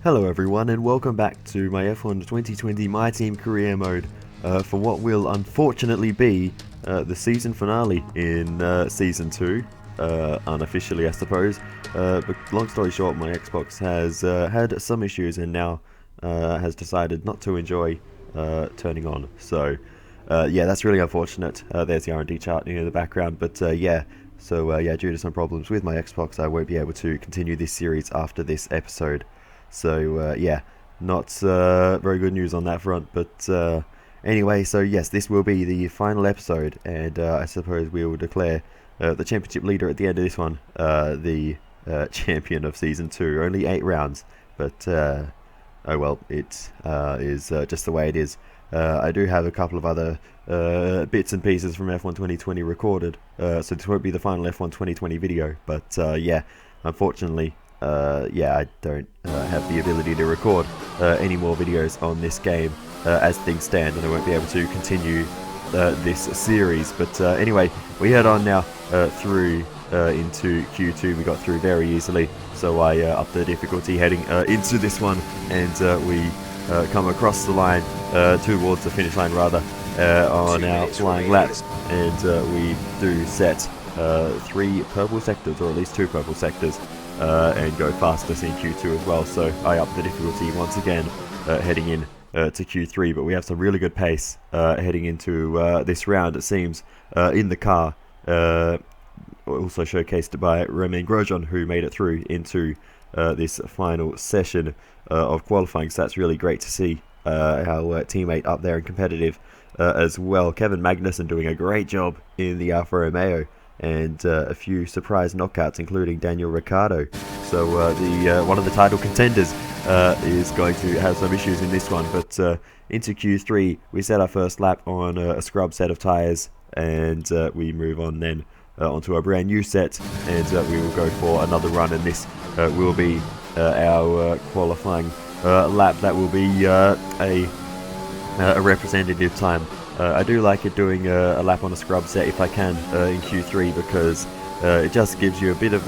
Hello everyone and welcome back to my F1 2020 My Team Career Mode for what will unfortunately be the season finale in Season 2, unofficially I suppose, but long story short, my Xbox has had some issues and now has decided not to enjoy turning on, so yeah, that's really unfortunate. There's the R&D chart in the background, but yeah, due to some problems with my Xbox I won't be able to continue this series after this episode. So yeah, not very good news on that front, but anyway, so yes, this will be the final episode, and I suppose we will declare the championship leader at the end of this one, the champion of Season 2. Only 8 rounds, but oh well, it is just the way it is. I do have a couple of other bits and pieces from F1 2020 recorded, so this won't be the final F1 2020 video, but yeah, unfortunately, yeah, I don't have the ability to record any more videos on this game as things stand, and I won't be able to continue this series. But anyway, we head on now through into Q2. We got through very easily, so I upped the difficulty heading into this one, and we come across the line, towards the finish line rather, on our flying lap, and we do set 3 purple sectors, or at least 2 purple sectors, and go fastest in Q2 as well, so I upped the difficulty once again heading in to Q3, but we have some really good pace heading into this round, it seems, in the car, also showcased by Romain Grosjean, who made it through into this final session of qualifying, so that's really great to see our teammate up there and competitive as well. Kevin Magnussen doing a great job in the Alfa Romeo, and a few surprise knockouts, including Daniel Ricciardo. So the one of the title contenders is going to have some issues in this one, but into Q3 we set our first lap on a scrub set of tyres, and we move on then onto a brand new set, and we will go for another run, and this will be our qualifying lap. That will be a representative time. I do like it doing a lap on a scrub set if I can in Q3, because it just gives you a bit of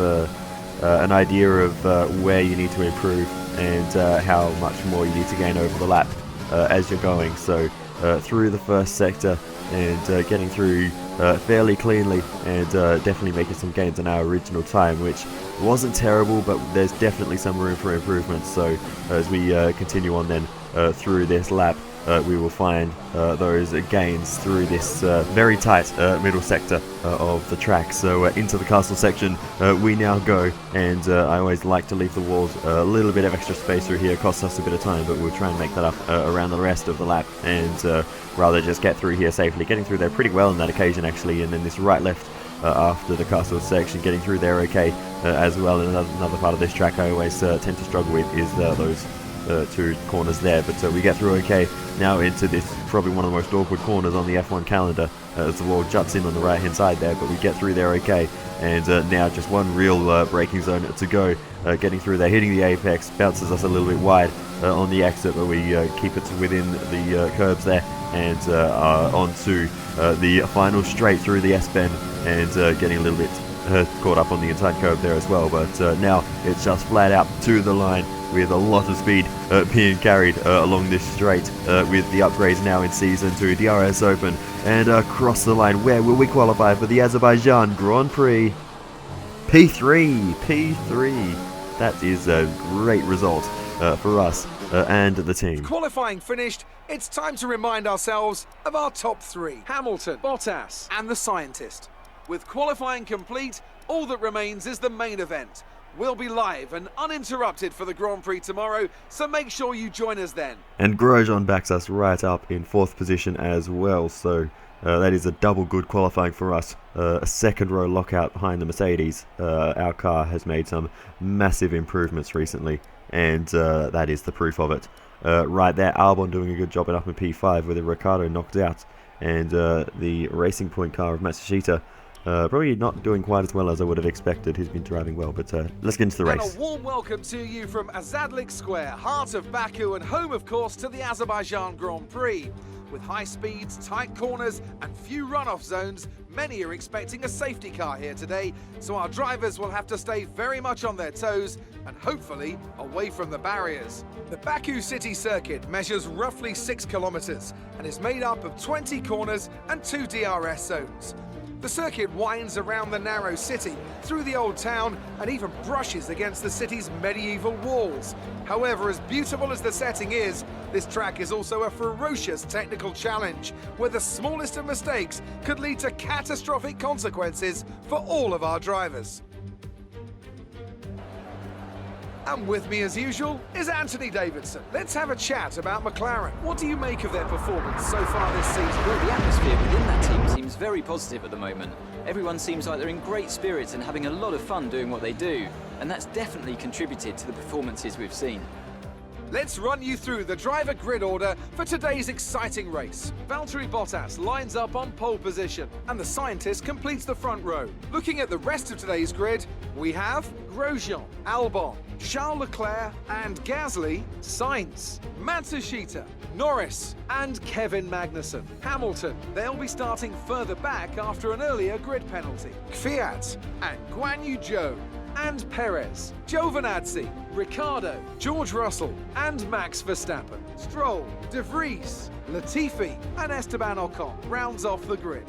an idea of where you need to improve, and how much more you need to gain over the lap as you're going. So through the first sector, and getting through fairly cleanly, and definitely making some gains on our original time, which wasn't terrible, but there's definitely some room for improvement. So as we continue on then through this lap, we will find those gains through this very tight middle sector of the track. So into the castle section we now go, and I always like to leave the walls a little bit of extra space through here. It costs us a bit of time, but we'll try and make that up around the rest of the lap, and rather just get through here safely. Getting through there pretty well on that occasion actually, and then this right left after the castle section, getting through there okay as well. And another part of this track I always tend to struggle with is those 2 corners there, but we get through okay. Now into this, probably one of the most awkward corners on the F1 calendar, as the wall juts in on the right hand side there, but we get through there okay, and now just one real braking zone to go. Getting through there, hitting the apex, bounces us a little bit wide on the exit, but we keep it within the curbs there, and onto the final straight through the S-bend, and getting a little bit caught up on the inside curve there as well, but now it's just flat out to the line with a lot of speed being carried along this straight with the upgrades now in Season 2, DRS Open, and across the line. Where will we qualify for the Azerbaijan Grand Prix? P3. That is a great result for us and the team. Qualifying finished, it's time to remind ourselves of our top 3. Hamilton, Bottas and the Scientist. With qualifying complete, all that remains is the main event. We'll be live and uninterrupted for the Grand Prix tomorrow, so make sure you join us then. And Grosjean backs us right up in 4th position as well, so that is a double good qualifying for us. A second row lockout behind the Mercedes. Our car has made some massive improvements recently, and that is the proof of it. Right there, Albon doing a good job up in P5 with Ricciardo knocked out, and the Racing Point car of Matsushita probably not doing quite as well as I would have expected. He's been driving well, but let's get into the race. And a warm welcome to you from Azadlik Square, heart of Baku, and home, of course, to the Azerbaijan Grand Prix. With high speeds, tight corners, and few runoff zones, many are expecting a safety car here today, so our drivers will have to stay very much on their toes and hopefully away from the barriers. The Baku City Circuit measures roughly 6 kilometers and is made up of 20 corners and 2 DRS zones. The circuit winds around the narrow city, through the old town, and even brushes against the city's medieval walls. However, as beautiful as the setting is, this track is also a ferocious technical challenge, where the smallest of mistakes could lead to catastrophic consequences for all of our drivers. And with me as usual is Anthony Davidson. Let's have a chat about McLaren. What do you make of their performance so far this season? Well, the atmosphere within that team seems very positive at the moment. Everyone seems like they're in great spirits and having a lot of fun doing what they do. And that's definitely contributed to the performances we've seen. Let's run you through the driver grid order for today's exciting race. Valtteri Bottas lines up on pole position, and the scientist completes the front row. Looking at the rest of today's grid, we have Grosjean, Albon, Charles Leclerc and Gasly, Sainz, Matsushita, Norris and Kevin Magnussen. Hamilton, they'll be starting further back after an earlier grid penalty. Kvyat and Guan Yu Zhou and Perez, Giovinazzi, Ricciardo, George Russell and Max Verstappen. Stroll, De Vries, Latifi and Esteban Ocon rounds off the grid.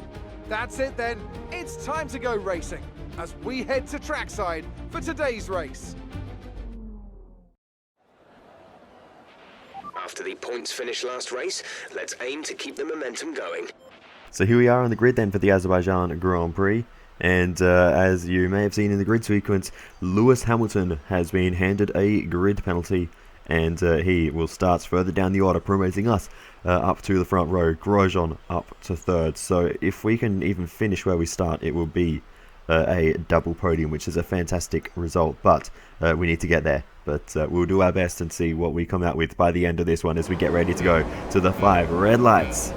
That's it then, it's time to go racing as we head to trackside for today's race. After the points finish last race, let's aim to keep the momentum going. So here we are on the grid then for the Azerbaijan Grand Prix. And as you may have seen in the grid sequence, Lewis Hamilton has been handed a grid penalty, and he will start further down the order, promoting us up to the front row, Grosjean up to third. So if we can even finish where we start, it will be a double podium, which is a fantastic result, but we need to get there. But we'll do our best and see what we come out with by the end of this one as we get ready to go to the 5 red lights.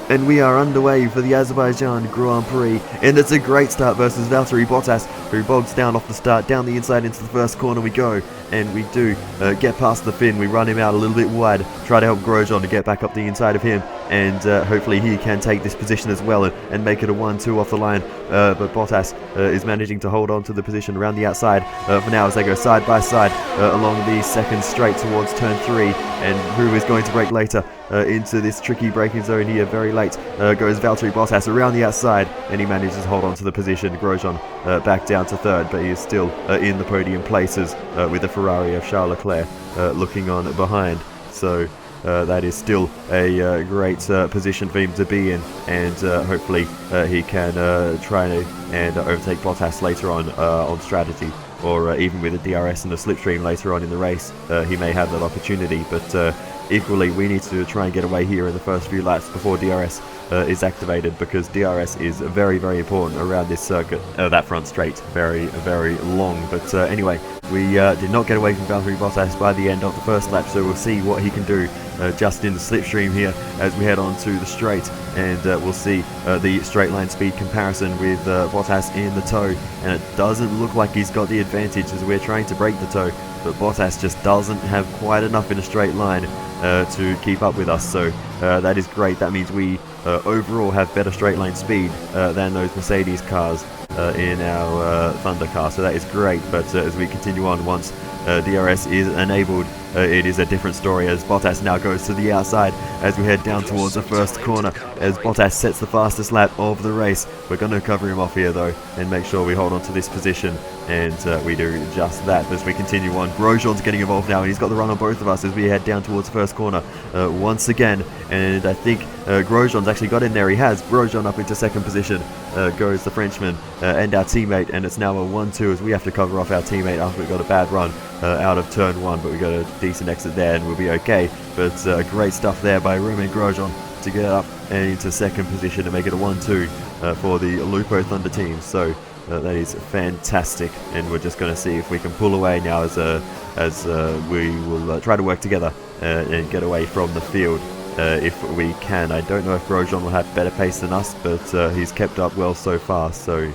And we are underway for the Azerbaijan Grand Prix, and it's a great start versus Valtteri Bottas, who bogs down off the start. Down the inside into the first corner we go, and we do get past the Finn. We run him out a little bit wide, try to help Grosjean to get back up the inside of him, and hopefully he can take this position as well and make it a 1-2 off the line. But Bottas is managing to hold on to the position around the outside for now as they go side by side along the second straight towards turn 3, and who is going to brake later into this tricky braking zone here very late. Goes Valtteri Bottas around the outside, and he manages to hold on to the position. Grosjean back down to third, but he is still in the podium places with the Ferrari of Charles Leclerc looking on behind. So that is still a great position for him to be in, and hopefully he can try and overtake Bottas later on strategy, or even with a DRS and a slipstream later on in the race. He may have that opportunity, but equally we need to try and get away here in the first few laps before DRS is activated, because DRS is very, very important around this circuit. That front straight, very, very long. But anyway, we did not get away from Valtteri Bottas by the end of the first lap, so we'll see what he can do just in the slipstream here as we head on to the straight, and we'll see the straight line speed comparison with Bottas in the tow, and it doesn't look like he's got the advantage as we're trying to break the tow, but Bottas just doesn't have quite enough in a straight line to keep up with us. So that is great. That means we overall have better straight line speed than those Mercedes cars in our Thunder car, so that is great. But as we continue on, once DRS is enabled, it is a different story as Bottas now goes to the outside as we head down towards the first corner, as Bottas sets the fastest lap of the race. We're going to cover him off here though and make sure we hold on to this position, and we do just that as we continue on. Grosjean's getting involved now, and he's got the run on both of us as we head down towards the first corner once again, and I think Grosjean's actually got in there. He has. Grosjean up into second position goes the Frenchman and our teammate, and it's now a 1-2 as we have to cover off our teammate after we got a bad run out of turn 1, but we got a decent exit there and we'll be okay. But great stuff there by Romain Grosjean to get up and into second position to make it a 1-2 for the Lupo Thunder team. So that is fantastic, and we're just going to see if we can pull away now as we will try to work together and get away from the field if we can. I don't know if Grosjean will have better pace than us, but he's kept up well so far, so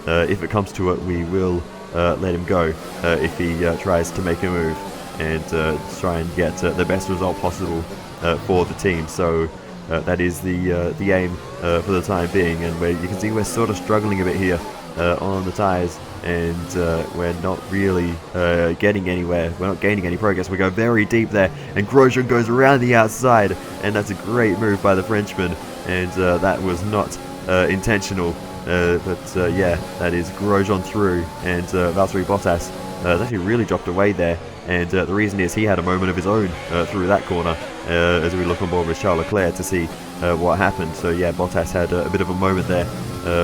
if it comes to it we will let him go if he tries to make a move and try and get the best result possible for the team. So that is the aim for the time being, and where you can see we're sort of struggling a bit here on the tyres, and we're not really getting anywhere. We're not gaining any progress. We go very deep there, and Grosjean goes around the outside, and that's a great move by the Frenchman, and that was not intentional. But yeah, that is Grosjean through, and Valtteri Bottas has actually really dropped away there, and the reason is he had a moment of his own through that corner as we look on board with Charles Leclerc to see what happened. So yeah, Bottas had a bit of a moment there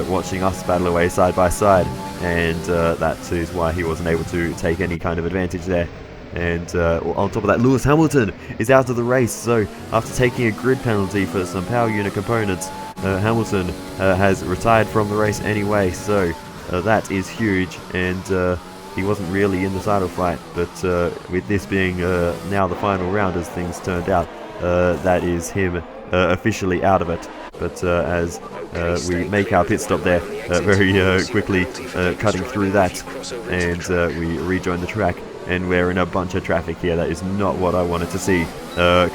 watching us battle away side by side, and that is why he wasn't able to take any kind of advantage there. And on top of that, Lewis Hamilton is out of the race, so after taking a grid penalty for some power unit components, Hamilton has retired from the race anyway, so that is huge, and he wasn't really in the title fight, but with this being now the final round as things turned out, that is him officially out of it. But as we make our pit stop there very quickly, cutting through that, and we rejoin the track, and we're in a bunch of traffic here. That is not what I wanted to see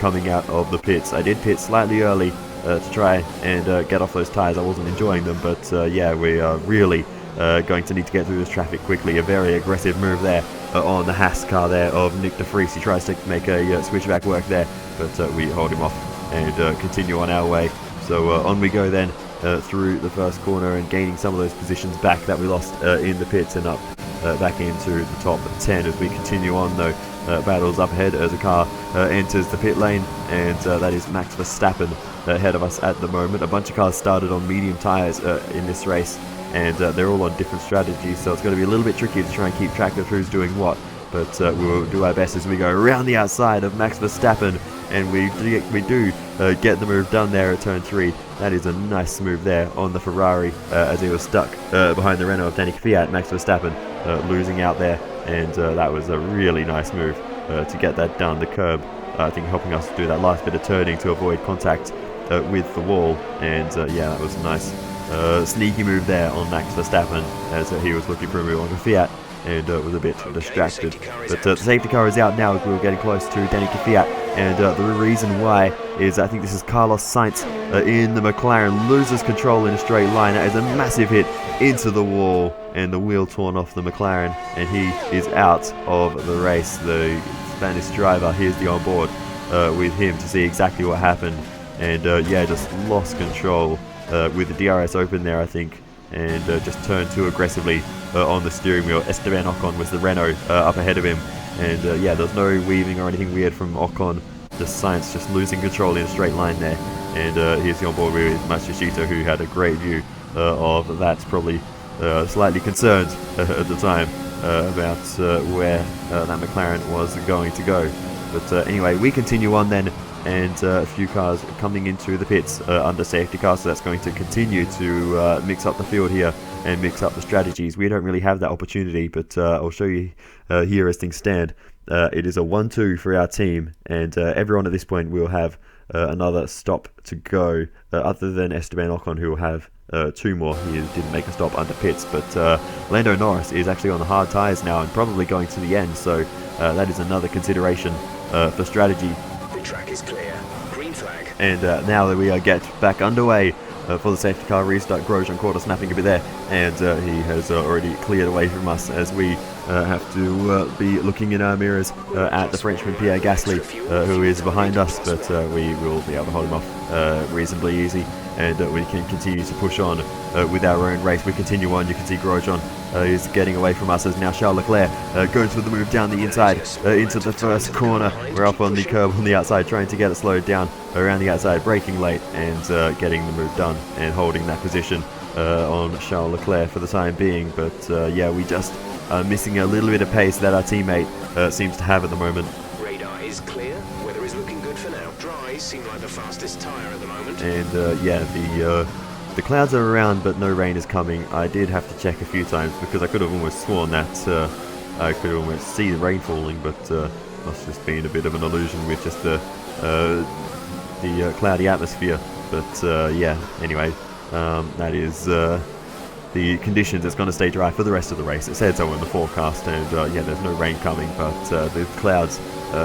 coming out of the pits. I did pit slightly early to try and get off those tyres. I wasn't enjoying them, but yeah, we are really going to need to get through this traffic quickly. A very aggressive move there on the Haas car there of Nick de Vries. He tries to make a switchback work there, but we hold him off and continue on our way. So on we go then through the first corner, and gaining some of those positions back that we lost in the pits, and up back into the top 10 as we continue on though. Battles up ahead as a car enters the pit lane, and that is Max Verstappen ahead of us at the moment. A bunch of cars started on medium tyres in this race, and they're all on different strategies, so it's going to be a little bit tricky to try and keep track of who's doing what, but we'll do our best as we go around the outside of Max Verstappen, and we do get the move done there at turn 3. That is a nice move there on the Ferrari as he was stuck behind the Renault of Danny Kvyat. Max Verstappen losing out there, and that was a really nice move to get that done. The curb, I think, helping us do that last bit of turning to avoid contact with the wall, and yeah, that was a nice sneaky move there on Max Verstappen as he was looking for a move on Kvyat, and was a bit distracted. But the safety car is out now as we were getting close to Danny Kvyat, and the reason why is I think this is Carlos Sainz in the McLaren, loses control in a straight line. That is a massive hit into the wall, and the wheel torn off the McLaren, and he is out of the race. The Spanish driver, here's the onboard with him to see exactly what happened, and yeah, just lost control with the DRS open there, I think, and just turned too aggressively on the steering wheel. Esteban Ocon was the Renault up ahead of him, and yeah, there's no weaving or anything weird from Ocon. Just Sainz just losing control in a straight line there, and here's the onboard with Matsushita, who had a great view of that, probably slightly concerned at the time about where that McLaren was going to go. But anyway, we continue on then, and a few cars coming into the pits under safety car, so that's going to continue to mix up the field here and mix up the strategies. We don't really have that opportunity, but I'll show you here as things stand. It is a 1-2 for our team, and everyone at this point will have another stop to go, other than Esteban Ocon, who will have 2 more. He didn't make a stop under pits, but Lando Norris is actually on the hard tyres now and probably going to the end, so that is another consideration for strategy. The track is clear. Green flag. And now that we get back underway for the safety car restart, Grosjean caught us snapping a bit there, and he has already cleared away from us as we have to be looking in our mirrors at the Frenchman Pierre Gasly, who is behind us, but we will be able to hold him off reasonably easy, and we can continue to push on with our own race. We continue on. You can see Grosjean is getting away from us as now Charles Leclerc goes for the move down the inside into the first corner. We're up on the curb on the outside, trying to get it slowed down around the outside, braking late, and getting the move done and holding that position on Charles Leclerc for the time being. But yeah, we just are missing a little bit of pace that our teammate seems to have at the moment. Radar is clear. Weather is looking good for now. Dries seem like the fastest tyre at the moment. And yeah, the clouds are around, but no rain is coming. I did have to check a few times because I could have almost sworn that I could almost see the rain falling, but must have just been a bit of an illusion with just the cloudy atmosphere. But yeah, anyway, that is the conditions. It's going to stay dry for the rest of the race. It said so in the forecast, and yeah, there's no rain coming, but the clouds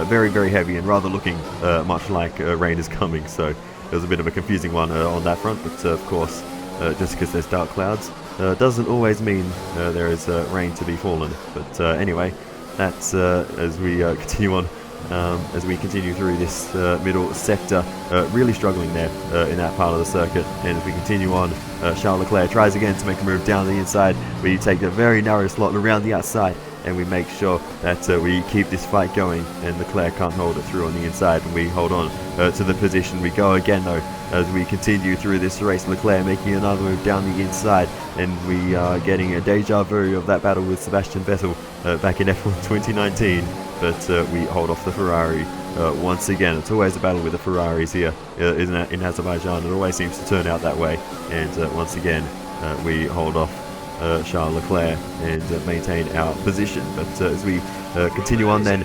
very, very heavy and rather looking much like rain is coming. So it was a bit of a confusing one on that front, but of course, just because there's dark clouds doesn't always mean there is rain to be fallen. But anyway, that's as we continue on. As we continue through this middle sector, really struggling there in that part of the circuit. And as we continue on, Charles Leclerc tries again to make a move down the inside. We take a very narrow slot around the outside, and we make sure that we keep this fight going, and Leclerc can't hold it through on the inside, and we hold on to the position. We go again though as we continue through this race. Leclerc making another move down the inside, and we are getting a deja vu of that battle with Sebastian Vettel back in F1 2019. But we hold off the Ferrari once again. It's always a battle with the Ferraris here, isn't it, in Azerbaijan? It always seems to turn out that way. And once again, we hold off Charles Leclerc and maintain our position. But as we continue on then,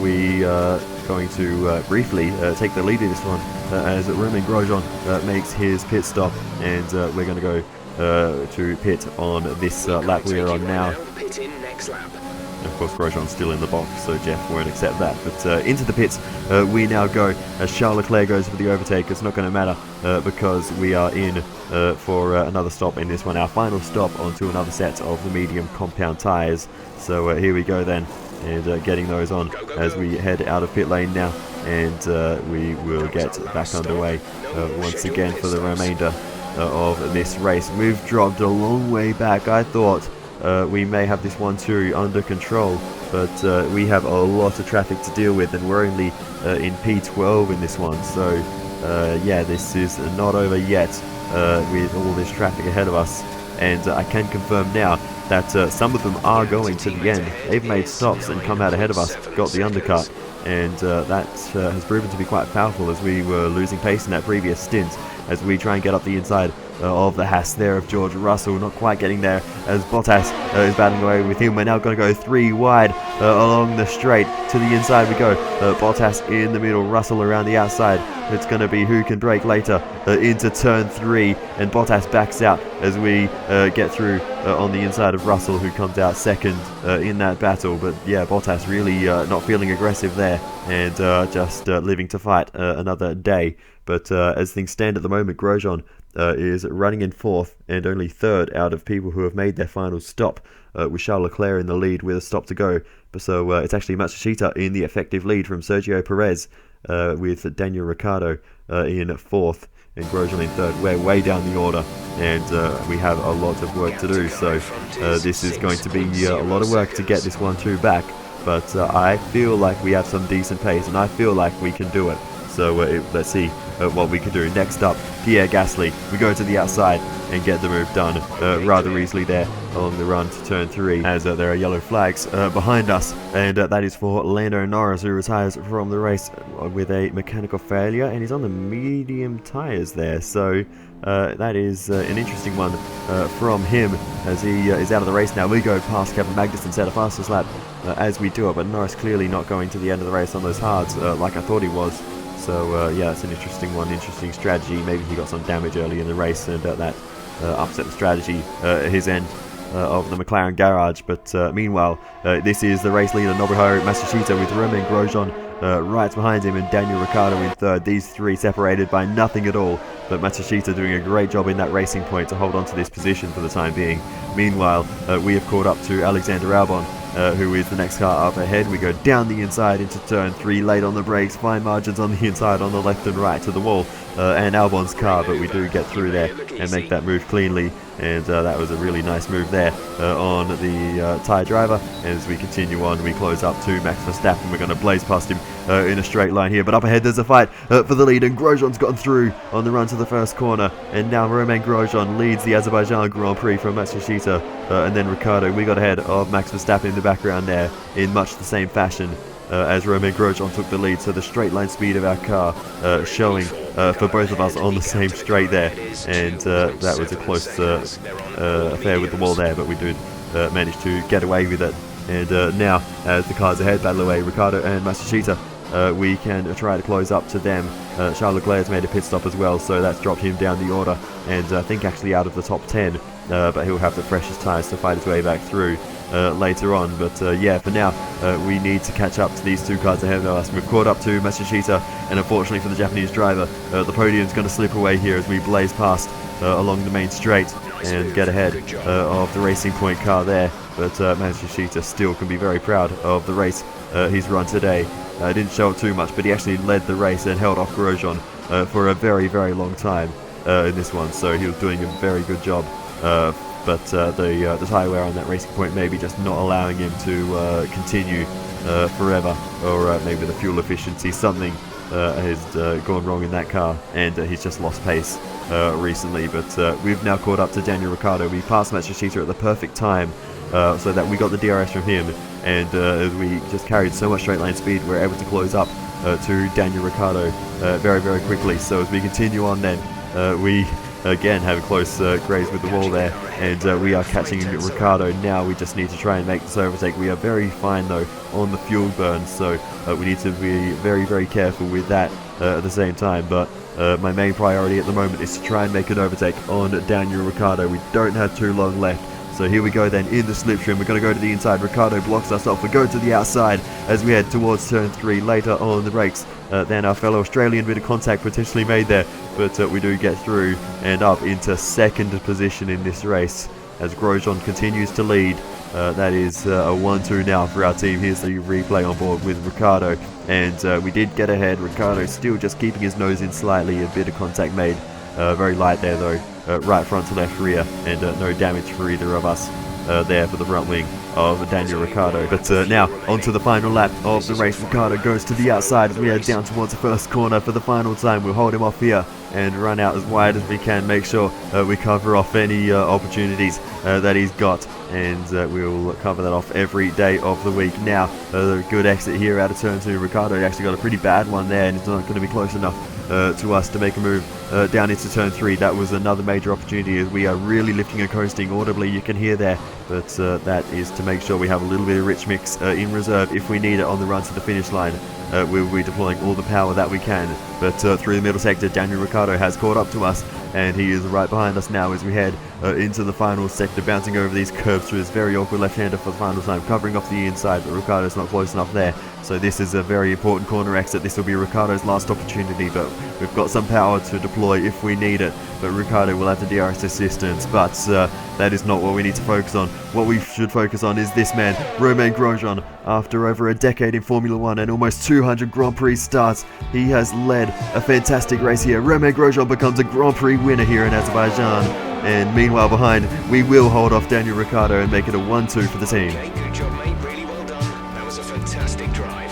we are going to briefly take the lead in this one as Romain Grosjean makes his pit stop, and we're going to go to pit on this lap we are on now. Pit in next lap. Of course, Grosjean's still in the box, so Jeff won't accept that. But into the pits we now go as Charles Leclerc goes for the overtake. It's not going to matter because we are in for another stop in this one. Our final stop onto another set of the medium compound tyres. So here we go then, and getting those on as we head out of pit lane now. And we will get back underway once again for the remainder of this race. We've dropped a long way back. I thought we may have this 1-2 under control, but we have a lot of traffic to deal with, and we're only in P12 in this one. So yeah, this is not over yet with all this traffic ahead of us. And I can confirm now that some of them are going to the end. They've made stops and come out ahead of us, got the undercut, and that has proven to be quite powerful, as we were losing pace in that previous stint as we try and get up the inside of the Haas there of George Russell. Not quite getting there as Bottas is battling away with him. We're now going to go 3 wide along the straight. To the inside we go. Bottas in the middle, Russell around the outside. It's going to be who can brake later into turn 3, and Bottas backs out as we get through on the inside of Russell, who comes out second in that battle. But yeah, Bottas really not feeling aggressive there, and just living to fight another day. But as things stand at the moment, Grosjean is running in 4th and only 3rd out of people who have made their final stop, with Charles Leclerc in the lead with a stop to go. So it's actually Matsushita in the effective lead from Sergio Perez, with Daniel Ricciardo in 4th and Grosjean in 3rd. We're way down the order, and we have a lot of work to do. So this is going to be a lot of work to get this 1-2 back. But I feel like we have some decent pace, and I feel like we can do it. So let's see what we can do. Next up, Pierre Gasly. We go to the outside and get the move done rather easily there along the run to turn 3, as there are yellow flags behind us, and that is for Lando Norris, who retires from the race with a mechanical failure, and he's on the medium tyres there. So that is an interesting one from him, as he is out of the race now. We go past Kevin Magnussen, set a fastest lap as we do it, but Norris clearly not going to the end of the race on those hards like I thought he was. So yeah, it's an interesting one, interesting strategy. Maybe he got some damage early in the race, and that upset the strategy at his end of the McLaren garage. But meanwhile, this is the race leader, Nobuhiro Matsushita, with Romain Grosjean right behind him, and Daniel Ricciardo in 3rd. These 3 separated by nothing at all, but Matsushita doing a great job in that racing point to hold on to this position for the time being. Meanwhile, we have caught up to Alexander Albon, who is the next car up ahead. We go down the inside into turn 3, late on the brakes, fine margins on the inside, on the left and right to the wall, and Albon's car, but we do get through there and make that move cleanly. And that was a really nice move there on the tyre driver. As we continue on, we close up to Max Verstappen. We're going to blaze past him in a straight line here, but up ahead there's a fight for the lead, and Grosjean's gotten through on the run to the first corner, and now Romain Grosjean leads the Azerbaijan Grand Prix from Matsushita, and then Ricciardo. We got ahead of Max Verstappen in the background there in much the same fashion as Romain Grosjean took the lead. So the straight line speed of our car showing for both of us on the same straight there, and that was a close affair with the wall there, but we did manage to get away with it. And now, as the cars ahead battle away, Ricciardo and Matsushita, we can try to close up to them. Charles Leclerc has made a pit stop as well, so that's dropped him down the order, and I think actually out of the top 10, but he'll have the freshest tyres to fight his way back through. later on. But yeah, for now, we need to catch up to these two cars ahead of us. We've caught up to Matsushita, and unfortunately for the Japanese driver, the podium's going to slip away here as we blaze past along the main straight and get ahead of the Racing Point car there. But Matsushita still can be very proud of the race he's run today. Didn't show it too much, but he actually led the race and held off Grosjean for a very, very long time in this one, so he was doing a very good job. But the tyre wear on that Racing Point maybe just not allowing him to continue forever, or maybe the fuel efficiency, something has gone wrong in that car, and he's just lost pace recently. But we've now caught up to Daniel Ricciardo. We passed Matsushita at the perfect time, so that we got the DRS from him, and as we just carried so much straight line speed, we're able to close up to Daniel Ricciardo very, very quickly. So as we continue on then, we again have a close graze with the wall there, and we are catching Ricciardo now. We just need to try and make this overtake. We are very fine though on the fuel burn, so we need to be very, very careful with that at the same time. But my main priority at the moment is to try and make an overtake on Daniel Ricciardo. We don't have too long left. So here we go then in the slipstream. We're going to go to the inside. Ricciardo blocks us off. We go to the outside as we head towards turn 3. Later on the brakes, then our fellow Australian, bit of contact potentially made there, but we do get through and up into second position in this race as Grosjean continues to lead. That is a 1-2 now for our team. Here's the replay on board with Ricciardo, and we did get ahead. Ricciardo still just keeping his nose in slightly, a bit of contact made. Very light there though, right front to left rear, and no damage for either of us there for the front wing of Daniel Ricciardo. But now onto the final lap of the race. Ricciardo goes to the outside as we head down towards the first corner for the final time. We'll hold him off here and run out as wide as we can, make sure we cover off any opportunities that he's got, and we'll cover that off every day of the week. Now a good exit here out of turn 2. Ricciardo actually got a pretty bad one there, and it's not going to be close enough to us to make a move down into turn 3. That was another major opportunity as we are really lifting and coasting audibly, you can hear there, but that is to make sure we have a little bit of rich mix in reserve if we need it on the run to the finish line. We'll be deploying all the power that we can, but through the middle sector, Daniel Ricciardo has caught up to us, and he is right behind us now as we head into the final sector, bouncing over these curves through this very awkward left-hander for the final time, covering off the inside, but Ricciardo's not close enough there. So this is a very important corner exit. This will be Ricciardo's last opportunity, but we've got some power to deploy if we need it. But Ricciardo will have the DRS assistance, but that is not what we need to focus on. What we should focus on is this man, Romain Grosjean. After over a decade in Formula 1 and almost 200 Grand Prix starts, he has led a fantastic race here. Romain Grosjean becomes a Grand Prix winner here in Azerbaijan. And meanwhile behind, we will hold off Daniel Ricciardo and make it a 1-2 for the team. Okay, good job, mate. Really well done. That was a fantastic drive.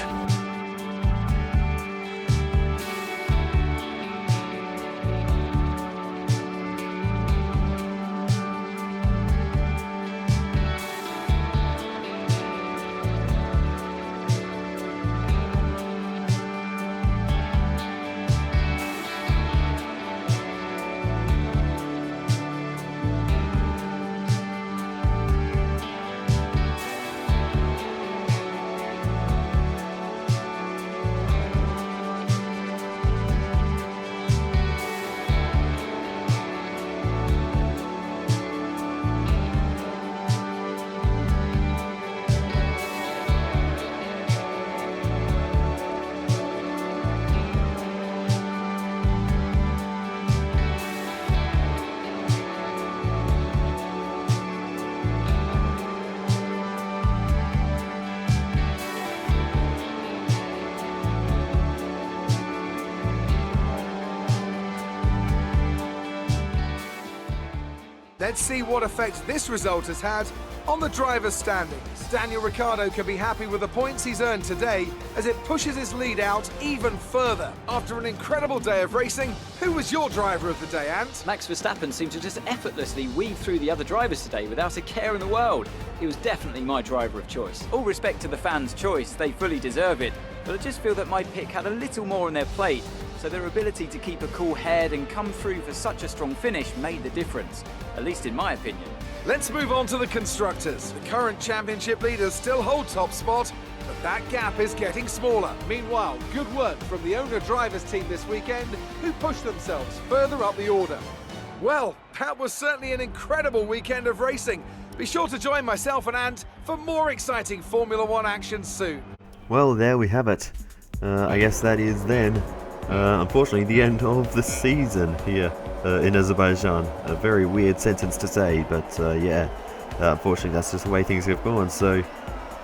Let's see what effect this result has had on the driver's standings. Daniel Ricciardo can be happy with the points he's earned today as it pushes his lead out even further. After an incredible day of racing, who was your driver of the day, Ant? Max Verstappen seemed to just effortlessly weave through the other drivers today without a care in the world. He was definitely my driver of choice. All respect to the fans' choice, they fully deserve it, but I just feel that my pick had a little more on their plate, so their ability to keep a cool head and come through for such a strong finish made the difference, at least in my opinion. Let's move on to the constructors. The current championship leaders still hold top spot, but that gap is getting smaller. Meanwhile, good work from the owner-drivers team this weekend, who pushed themselves further up the order. Well, that was certainly an incredible weekend of racing. Be sure to join myself and Ant for more exciting Formula One action soon. Well, there we have it. I guess that is then, unfortunately, the end of the season here in Azerbaijan. A very weird sentence to say, but yeah, unfortunately that's just the way things have gone. So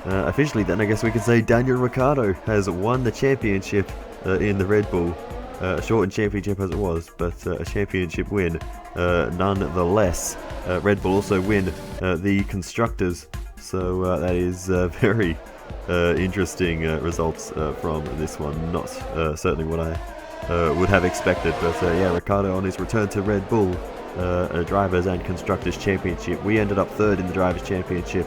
officially then I guess we can say Daniel Ricciardo has won the championship in the Red Bull. A shortened championship as it was, but a championship win nonetheless. Red Bull also win the Constructors, so that is very interesting results from this one. Not certainly what I would have expected, but yeah, Ricciardo on his return to Red Bull, Drivers and Constructors Championship. We ended up third in the Drivers Championship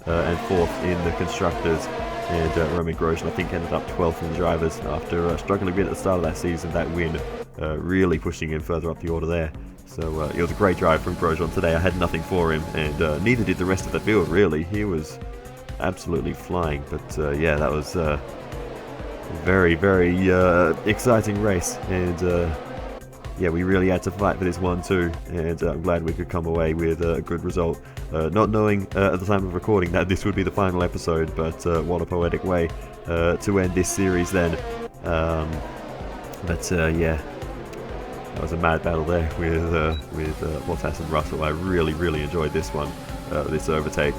and fourth in the Constructors. And Roman Grosjean, I think, ended up 12th in the Drivers after struggling a bit at the start of that season. That win really pushing him further up the order there. So it was a great drive from Grosjean today. I had nothing for him, and neither did the rest of the field, really. He was absolutely flying. But yeah, that was a very, very exciting race. And yeah, we really had to fight for this one too. And I'm glad we could come away with a good result. Not knowing at the time of recording that this would be the final episode, but what a poetic way to end this series then. But yeah, that was a mad battle there with Bottas and Russell. I really, really enjoyed this one, this overtake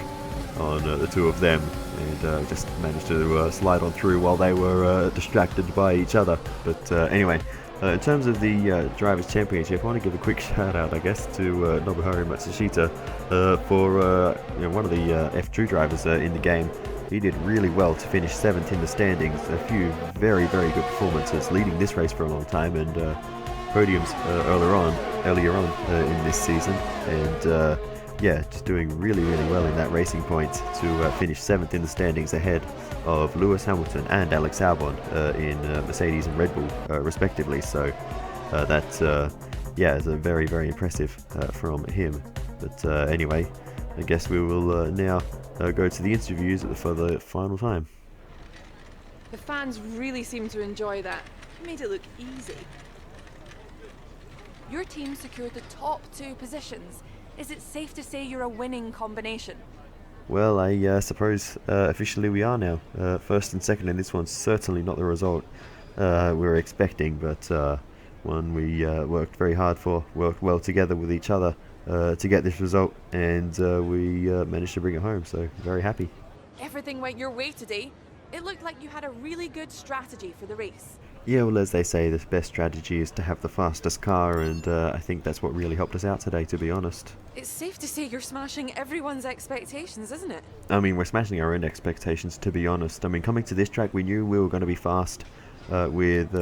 on the two of them, and just managed to slide on through while they were distracted by each other. But anyway, in terms of the Drivers' Championship, I want to give a quick shout out, I guess, to Nobuharu Matsushita for you know, one of the F2 drivers in the game. He did really well to finish 7th in the standings. A few very, very good performances, leading this race for a long time, and podiums earlier on in this season. And yeah, just doing really, really well in that racing point to finish 7th in the standings ahead of Lewis Hamilton and Alex Albon in Mercedes and Red Bull, respectively. So that, yeah, is a very, very impressive from him. But anyway, I guess we will now go to the interviews for the final time. The fans really seem to enjoy that. It made it look easy. Your team secured the top 2 positions. Is it safe to say you're a winning combination? Well, I suppose officially we are now. First and second in this one's certainly not the result we were expecting, but one we worked very hard for, worked well together with each other to get this result, and we managed to bring it home, so very happy. Everything went your way today. It looked like you had a really good strategy for the race. Yeah, well, as they say, the best strategy is to have the fastest car, and I think that's what really helped us out today, to be honest. It's safe to say you're smashing everyone's expectations, isn't it? I mean, we're smashing our own expectations, to be honest. I mean, coming to this track, we knew we were going to be fast with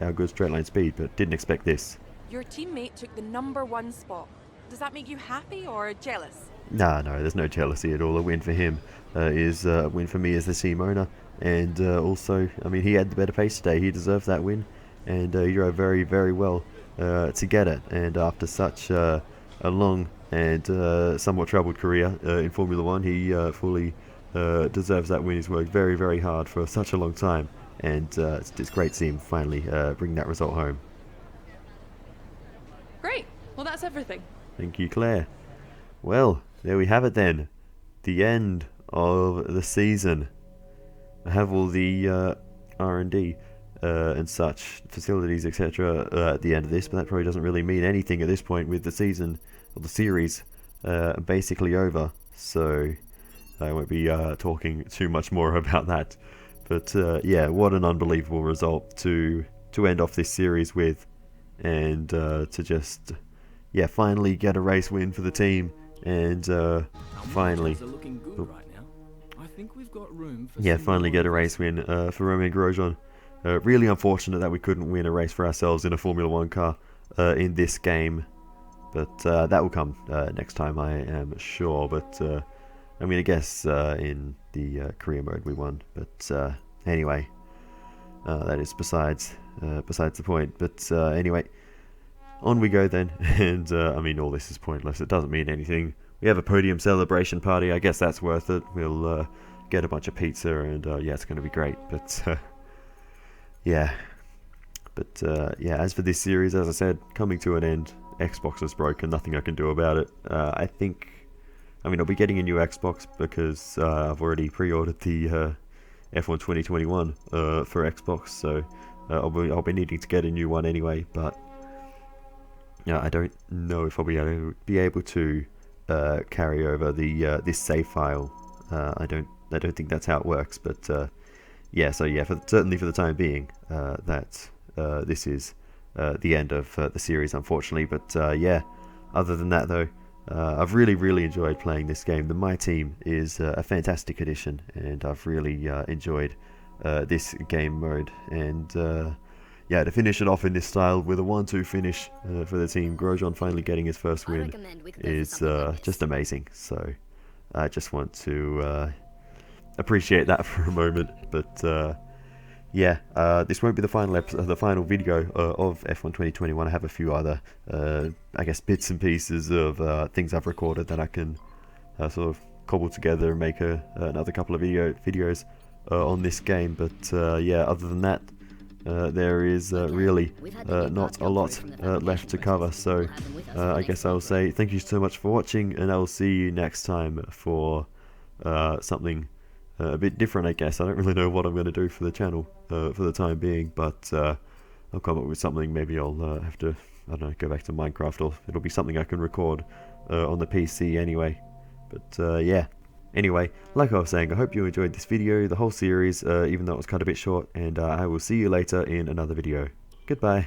our good straight line speed, but didn't expect this. Your teammate took the #1 spot. Does that make you happy or jealous? No, there's no jealousy at all. A win for him is a win for me as the team owner. And also, I mean, he had the better pace today. He deserved that win, and he drove very, very well to get it. And after such a long and somewhat troubled career in Formula One, he fully deserves that win. He's worked very, very hard for such a long time, and it's great to see him finally bring that result home. Great. Well, that's everything. Thank you, Claire. Well, there we have it then. The end of the season. I have all the R&D and such facilities, etc. At the end of this, but that probably doesn't really mean anything at this point with the season or the series basically over. So I won't be talking too much more about that. But yeah, what an unbelievable result to end off this series with, and to just finally get a race win for the team, and finally. Finally get a race win for Romain Grosjean. Really unfortunate that we couldn't win a race for ourselves in a Formula One car in this game, but that will come next time, I am sure. But I mean, I guess in the career mode we won, but anyway, that is besides the point. But anyway, on we go then, and I mean, all this is pointless. It doesn't mean anything. We have a podium celebration party. I guess that's worth it. We'll get a bunch of pizza, and yeah, it's going to be great. But yeah, as for this series, as I said, coming to an end. Xbox is broken, nothing I can do about it. I think I mean, I'll be getting a new Xbox because I've already pre-ordered the F1 2021 for Xbox, so I'll be needing to get a new one anyway. But yeah, I don't know if I'll be able to carry over the this save file. I don't think that's how it works. But yeah, so yeah, certainly for the time being, that this is the end of the series, unfortunately. But yeah, other than that though, I've really enjoyed playing this game. The My Team is a fantastic addition, and I've really enjoyed this game mode. And yeah, to finish it off in this style with a 1-2 finish for the team, Grosjean finally getting his first win is just amazing. So I just want to appreciate that for a moment. But yeah, this won't be the final video of F1 2021. I have a few other, I guess, bits and pieces of things I've recorded that I can sort of cobble together and make another couple of videos on this game. But yeah, other than that, there is really not a lot left to cover. So I guess I'll say thank you so much for watching, and I'll see you next time for something a bit different, I guess. I don't really know what I'm going to do for the channel for the time being, but I'll come up with something. Maybe I'll have to, I don't know, go back to Minecraft, or it'll be something I can record on the PC anyway. But yeah, anyway, like I was saying, I hope you enjoyed this video, the whole series, even though it was kind of a bit short, and I will see you later in another video. Goodbye.